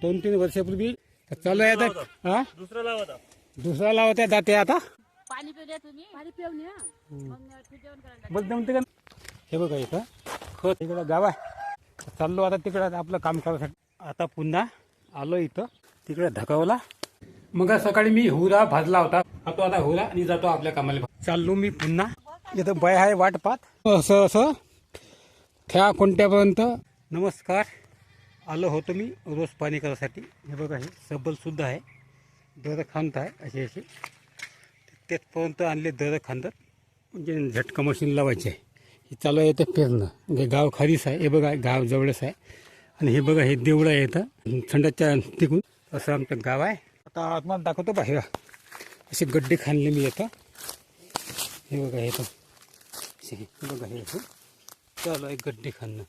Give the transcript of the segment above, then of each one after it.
2-3 वर्षापूर्वी चालू आहे आता. हा दुसरा लावत आहे जाते आता. पाणी पिऊ द्या तुम्ही. पाणी पिऊन या मग जेवण करायला. बस जमते का. हे बघा इथं खत इकडं गाव आहे. चाललो आता तिकडं आपलं काम करायसाठी. आता पुन्हा आलो इथं तिकडे धकावला. मग सकाळी मी हुरा भाजला होता. खातो आता हुरा आणि जातो आपल्या कामाला. चाललो मी पुन्हा. इथं बाय आहे वाट पाहत. असं असं त्या कोणत्यापर्यंत. नमस्कार. आलो होतो मी रोज पाणी करायसाठी. हे बघा हे सबल सुद्धा आहे. दर खांत आहे असे असे तेथपर्यंत आणले दर खांदत. म्हणजे झटका मशीन लावायचे आहे. हे चालू आहे इथं पेरणं. म्हणजे गाव खारीच आहे. हे बघा गाव जवळच आहे. आणि हे बघा हे देवळं आहे इथं थंडाच्या तिकून. असं आमचं गाव आहे. आता आत्मा दाखवतो बा. हे असे गड्डे खाणले मी इथं. हे बघा हे हे बघा हे चालू आहे गड्डे खाणं.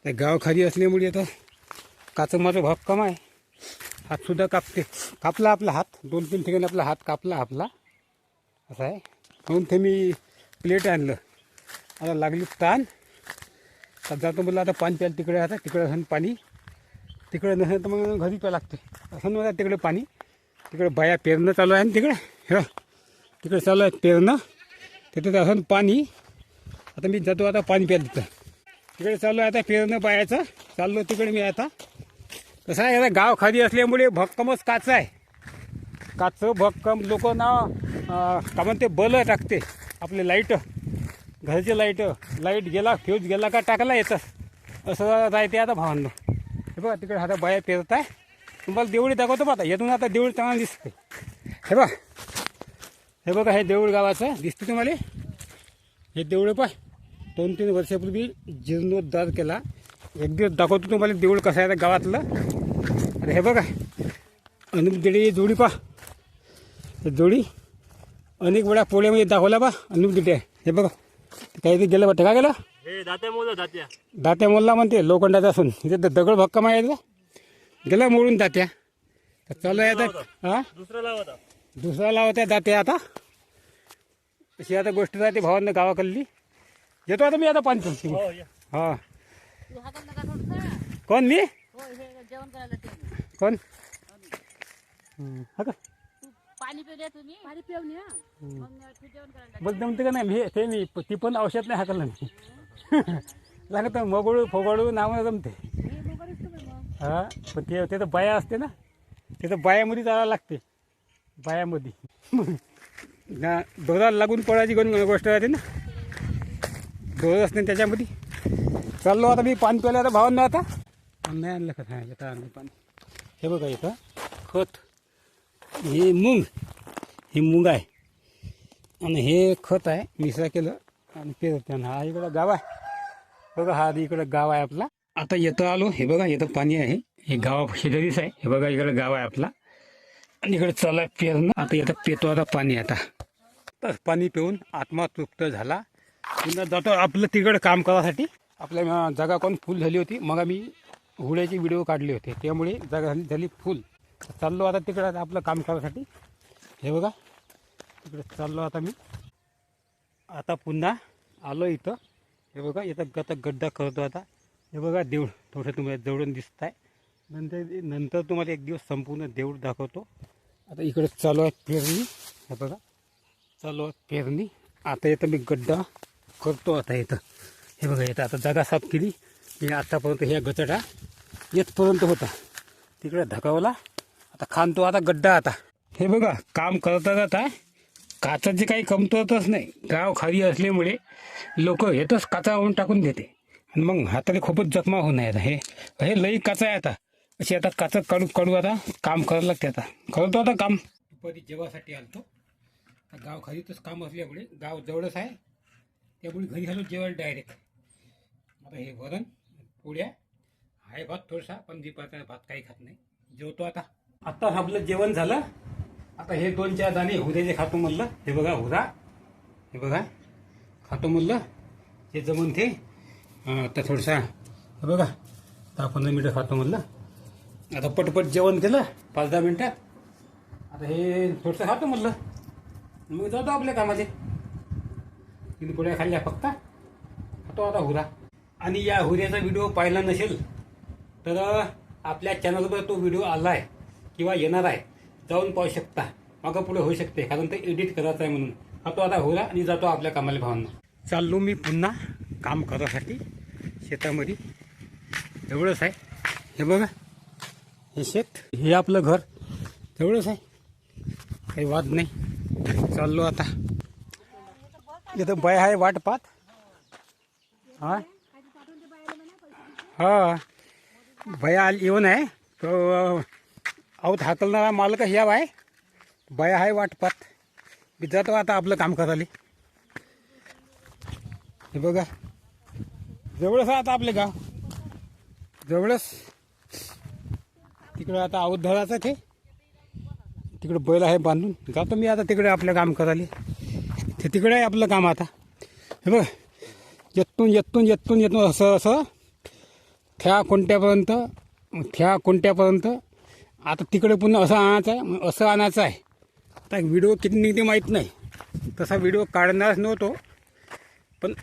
तर गाव खाली असल्यामुळे आता काचं माझा भाग कम आहे. हातसुद्धा कापते. कापला आपला हात. 2-3 ठिकाणी आपला हात कापला आपला. असं आहे म्हणून ते मी प्लेट आणलं. आता लागली ताण. आता जातो मला आता पाणी प्यायला तिकडे. आता तिकडे असं पाणी तिकडे नसेल तर मग घरी प्यायला लागते. असं नव्हतं तिकडे पाणी. तिकडे बाया पेरणं चालू आहे ना तिकडे. हे तिकडे चालू आहे पेरणं. तिथे असं पाणी. आता मी जातो आता पाणी प्यायला तिथं. तिकडे चालू आहे आता पेरणं बायाचं. चाललो तिकडे मी आता. कसं आहे आता गाव खाली असल्यामुळे भक्कमच काच आहे. काचं भक्कम लोक ना का म्हणते बल टाकते आपले लाईट. घरचे लाईट गेला फ्यूज गेला का टाकायला येतं. असं राहते आता भावांनो. हे बघा तिकडे आता बाया पेरत आहे. तुम्हाला देवळी दाखवतो बघा. येथून आता देऊळ चांगला दिसते. हे बघा हे देऊळ गावाचं दिसते तुम्हाला. हे देऊळ पाय 2-3 वर्षापूर्वी जीर्णोद्धार केला. एक दिवस दाखवतो तुम्हाला देऊळ कसं आहे गावातलं. अरे हे बघा अनेक दिडे जोडी पा. हे जोडी अनेक वेळा पोळ्यामध्ये दाखवला बा. अनेक दिडे आहे. हे बघा काही ते गेलं वाटतं. का गेलं दात्या मोडला म्हणते लोखंडाचा असून. इथे दगड भक्कम आहे गेला मोडून दात्या. तर चालू आहे आता. हा दुसरा लावत आहे दात्या आता. अशी आता गोष्ट राहते भावांना गावाकडली. येतो आता मी आता पाणी पिऊन. हा कोण मी जेवण करायला. कोण हा का. पाणी पिऊ द्या तुम्ही. पाणी पिऊन या मग जेवण करायला. बस जमते का नाही. हे मी ती पण औषध नाही हाकलं मी. लागत मगळू फोगळू नाव जमते. हा पण ते तर बाया असते ना. ते तर बायामध्ये जायला लागते. बायामध्ये ना दोराला लागून पडायची कोण गोष्ट राहते ना. दोर असते त्याच्यामध्ये. चाललो आता मी पाणी प्यायला आता भावांना. आता नाही आणलं का. हा आता आणलं पाणी. हे बघा इथं खत. हे मूग आहे. आणि हे खत आहे मिश्रा केलं आणि पेरत्यानं. हा इकडं गाव आहे बघा. हा इकडं गाव आहे आपला. आता येतं आलो. हे बघा येतं पाणी आहे. हे गाव शेजारीच आहे. हे बघा इकडं गाव आहे आपला. आणि इकडे चालू आहे पेरणं. आता येतं पेतो आता पाणी. आता तर पाणी पिऊन आत्मा तृप्त झाला. पुन्हा जातो आपलं तिकडं काम करायसाठी. आपल्या जागा कोण फुल झाली होती. मग आम्ही हुड्याचे व्हिडिओ काढले होते त्यामुळे जागा झाली फुल. चाललो आता तिकडं आपलं काम करायसाठी. हे बघा तिकडे चाललो आता मी. आता पुन्हा आलो इथं. हे बघा इथं आता गड्डा करतो आता. हे बघा देऊळ थोडं तुम्हाला जवळून दिसत आहे. नंतर तुम्हाला एक दिवस संपूर्ण देऊळ दाखवतो. आता इकडे चालू आहे पेरणी. हे बघा चालू आहे पेरणी. आता इथं मी गड्डा करतो आता इथं. हे बघा इथं आता जागा साफ केली. मी आतापर्यंत ह्या गचडा येथपर्यंत होता. तिकडे धकावला. आता खांदतो आता गड्डा. आता हे बघा काम करता जाता काचाची काही कमतरतच नाही. गाव खाली असल्यामुळे लोक येतच काचा आणून टाकून देते. आणि मग हाताला खूपच जखमा होऊन आहे. आता हे लई काचा आहे. आता अशी आता काचा काढू आता काम करायला लागते. आता करतो आता काम. दुपारी जेवासाठी आलतो. गाव खालीच काम असल्यामुळे गाव जवळच आहे त्यामुळे घरी आलो जेवायला डायरेक्ट. आता हे वरण पोळ्या आहे. भात थोडासा पण दीपाचा भात काही खात नाही. जेवतो आता. आता आपलं जेवण झालं. आता हे 2-4 दाणे हुऱ्याचे खातो म्हणलं. हे बघा हुरा. हे बघा खातो म्हणलं. हे जमून ते आता थोडसा हे बघा 10-15 मिनटं खातो म्हणलं. आता पटपट जेवण केलं 5-10 मिनटात. आता हे थोडंसं खातो म्हणलं. मग जातो आपल्या कामाचे. 3 पोळ्या खाल्ल्या फक्त. खातो आता हुरा. आणि या हुऱ्याचा व्हिडिओ पाहिला नसेल तर आपल्या चॅनलवर तो व्हिडिओ आला आहे किंवा येणार आहे, जाऊन पाहू शकता. मागं पुढे होऊ शकते, कारण ते एडिट करायचं आहे म्हणून. हा तो आता होला आणि जातो आपल्या कामाला भावांना. चाललो मी पुन्हा काम करायसाठी शेतामध्ये. एवढंच आहे. हे बघा, हे शेत, हे आपलं घर एवढंच आहे, काही वाद नाही. चाललो आता. इथं बाय आहे वाट पाहत. हा हा, भया येऊन आहे तो आऊत हाकलणारा मालक ह्या आहे. बाया आहे वाट पाहत. मी जातो आता आपलं काम करायला. हे बघा, जवळच आहे आता आपले गाव, जवळच. तिकडं आता आऊत धरायचं ते, तिकडं बैल आहे बांधून. जातो मी आता तिकडे आपलं काम करायला. ते तिकडे आहे आपलं काम आता. हे बघ, येतून असं त्या कोणत्यापर्यंत आता तिकडे पुन्हा असं आणायचं आहे, असं आणायचं आहे. आता व्हिडिओ किती निघते माहीत नाही, तसा व्हिडिओ काढणारच नव्हतो, पण